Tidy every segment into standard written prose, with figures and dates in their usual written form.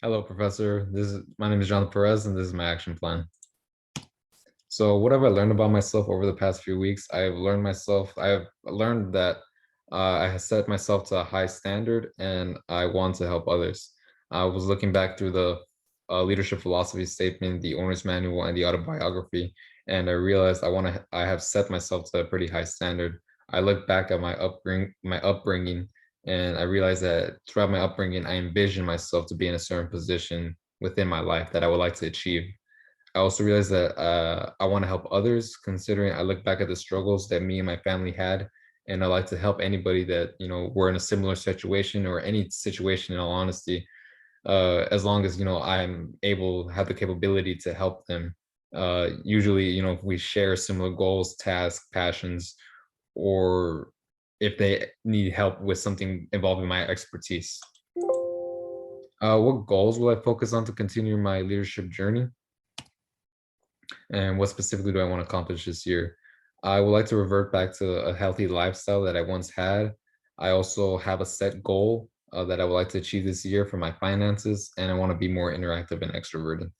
Hello, Professor. My name is John Perez, and this is my action plan. So, what have I learned about myself over the past few weeks? I have learned that I have set myself to a high standard, and I want to help others. I was looking back through the leadership philosophy statement, the owner's manual, and the autobiography, and I realized I have set myself to a pretty high standard. I look back at my upbringing, and I realized that throughout my upbringing, I envisioned myself to be in a certain position within my life that I would like to achieve. I also realized that I want to help others, considering I look back at the struggles that me and my family had, and I like to help anybody that were in a similar situation or any situation. In all honesty, as long as I'm able have the capability to help them. Usually, if we share similar goals, tasks, passions, or if they need help with something involving my expertise. What goals will I focus on to continue my leadership journey? And what specifically do I want to accomplish this year? I would like to revert back to a healthy lifestyle that I once had. I also have a set goal that I would like to achieve this year for my finances, and I want to be more interactive and extroverted.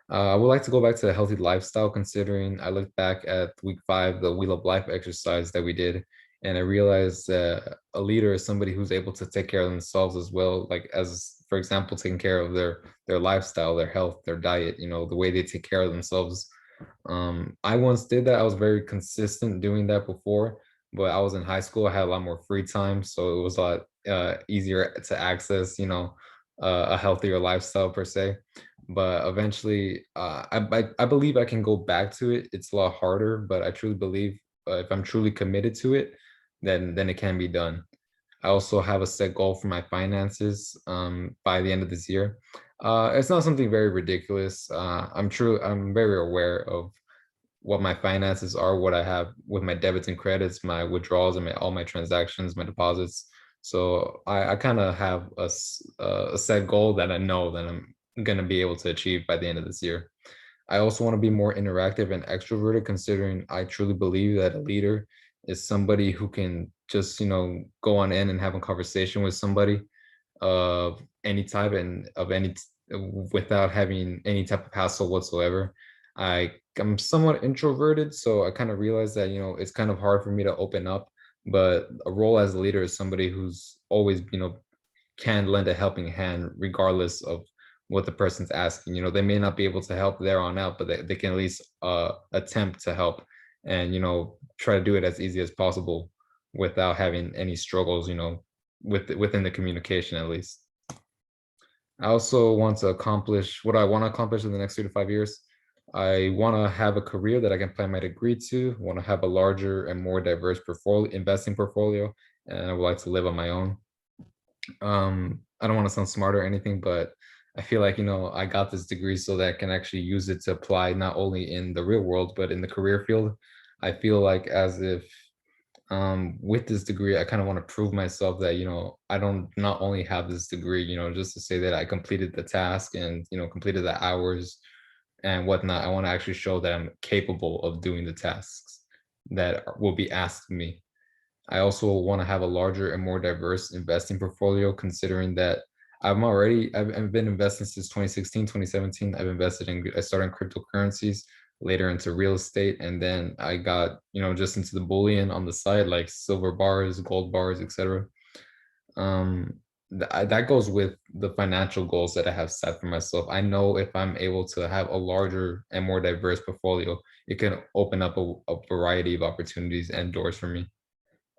I would like to go back to a healthy lifestyle, considering I look back at week 5, the Wheel of Life exercise that we did, and I realized that a leader is somebody who's able to take care of themselves as well, like as for example, taking care of their lifestyle, their health, their diet, the way they take care of themselves. I once did that. I was very consistent doing that before, but I was in high school. I had a lot more free time, so it was a lot easier to access, a healthier lifestyle per se. But eventually, I believe I can go back to it. It's a lot harder, but I truly believe if I'm truly committed to it, then it can be done. I also have a set goal for my finances by the end of this year. It's not something very ridiculous. I'm very aware of what my finances are, what I have with my debits and credits, my withdrawals, and all my transactions, my deposits. So I kind of have a set goal that I know that I'm going to be able to achieve by the end of this year. I also want to be more interactive and extroverted, considering I truly believe that a leader is somebody who can just, go on in and have a conversation with somebody of any type and without having any type of hassle whatsoever. I'm somewhat introverted, so I kind of realized that, it's kind of hard for me to open up, but a role as a leader is somebody who's always, can lend a helping hand regardless of what the person's asking. They may not be able to help there on out, but they can at least attempt to help and try to do it as easy as possible without having any struggles, within the communication at least. I also want to accomplish what I want to accomplish in the next 3 to 5 years. I want to have a career that I can apply my degree to, want to have a larger and more diverse investing portfolio, and I would like to live on my own. I don't want to sound smart or anything, but I feel like, I got this degree so that I can actually use it to apply not only in the real world, but in the career field. I feel like as if with this degree, I kind of want to prove myself that, I don't not only have this degree, just to say that I completed the task and, completed the hours and whatnot. I want to actually show that I'm capable of doing the tasks that will be asked of me. I also want to have a larger and more diverse investing portfolio, considering that I've been investing since 2016, 2017. I started in cryptocurrencies, later into real estate, and then I got, just into the bullion on the side, like silver bars, gold bars, etc. That goes with the financial goals that I have set for myself. I know if I'm able to have a larger and more diverse portfolio, it can open up a variety of opportunities and doors for me.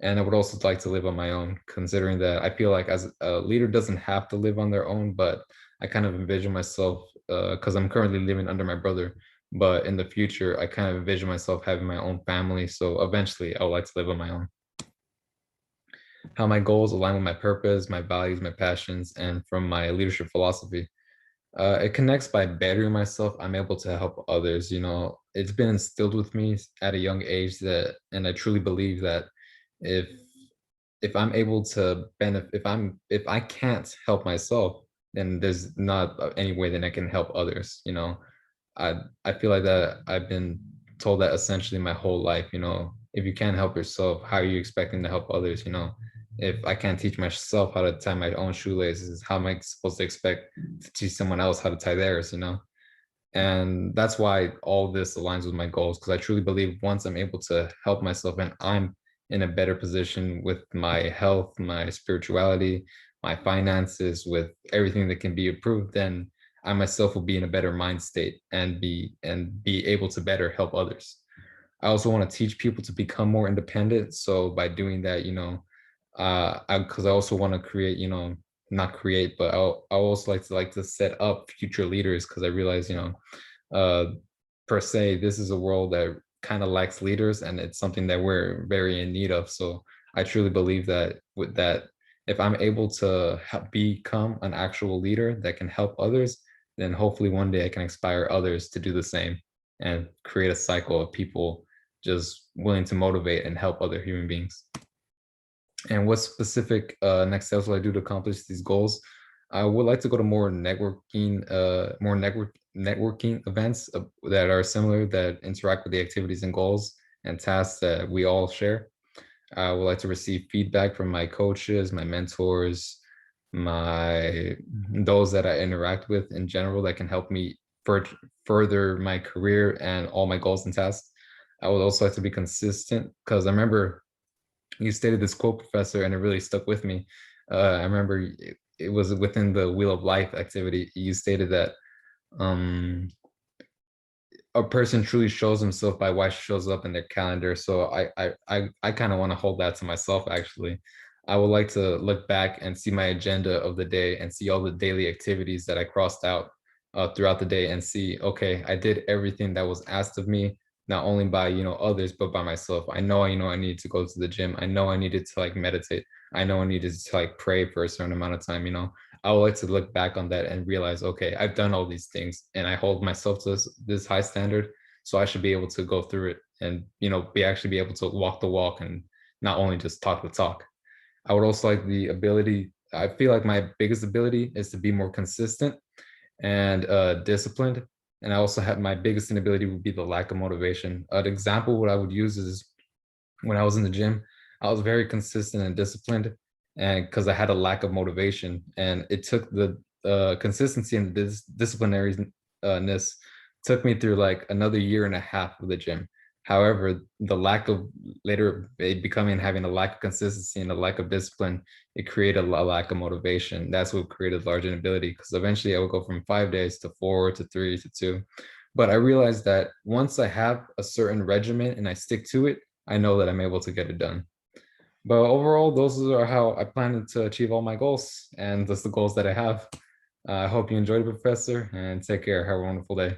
And I would also like to live on my own, considering that I feel like as a leader doesn't have to live on their own, but I kind of envision myself, because I'm currently living under my brother, but in the future, I kind of envision myself having my own family. So eventually, I would like to live on my own. How my goals align with my purpose, my values, my passions, and from my leadership philosophy. It connects by bettering myself. I'm able to help others. It's been instilled with me at a young age that, and I truly believe that if if I'm able to benefit, if I can't help myself, then there's not any way that I can help others. I feel like that I've been told that essentially my whole life. If you can't help yourself, how are you expecting to help others? If I can't teach myself how to tie my own shoelaces, how am I supposed to expect to teach someone else how to tie theirs, you know? And that's why all this aligns with my goals, because I truly believe once I'm able to help myself and I'm in a better position with my health, my spirituality, my finances, with everything that can be improved, then I myself will be in a better mind state and be able to better help others. I also want to teach people to become more independent. So by doing that, because I also want to create, not create, but I also like to set up future leaders, because I realize, uh, per se, this is a world that kind of lacks leaders, and it's something that we're very in need of. So I truly believe that with that, if I'm able to become an actual leader that can help others, then hopefully one day I can inspire others to do the same and create a cycle of people just willing to motivate and help other human beings. And what specific next steps will I do to accomplish these goals? I would like to go to more networking events that are similar, that interact with the activities and goals and tasks that we all share. I would like to receive feedback from my coaches, my mentors, my those that I interact with in general that can help me further my career and all my goals and tasks. I would also like to be consistent, because I remember you stated this quote, professor, and it really stuck with me. I remember it was within the Wheel of Life activity. You stated that um, a person truly shows himself by what shows up in their calendar. So I kind of want to hold that to myself. Actually, I would like to look back and see my agenda of the day and see all the daily activities that I crossed out throughout the day, and see, okay, I did everything that was asked of me, not only by others, but by myself. I know I needed to go to the gym. I know I needed to like meditate. I know I needed to like pray for a certain amount of time. I would like to look back on that and realize, okay, I've done all these things and I hold myself to this high standard. So I should be able to go through it and, be able to walk the walk and not only just talk the talk. I would also like the ability, I feel like my biggest ability is to be more consistent and disciplined. And I also have my biggest inability would be the lack of motivation. An example, what I would use is when I was in the gym, I was very consistent and disciplined, and because I had a lack of motivation, and it took the consistency and the disciplinariness took me through like another year and a half of the gym. However, the lack of later it becoming having a lack of consistency and a lack of discipline, it created a lack of motivation. That's what created large inability, because eventually I would go from 5 days to 4 to 3 to 2. But I realized that once I have a certain regimen and I stick to it, I know that I'm able to get it done. But overall, those are how I plan to achieve all my goals, and that's the goals that I have. I hope you enjoyed it, Professor, and take care. Have a wonderful day.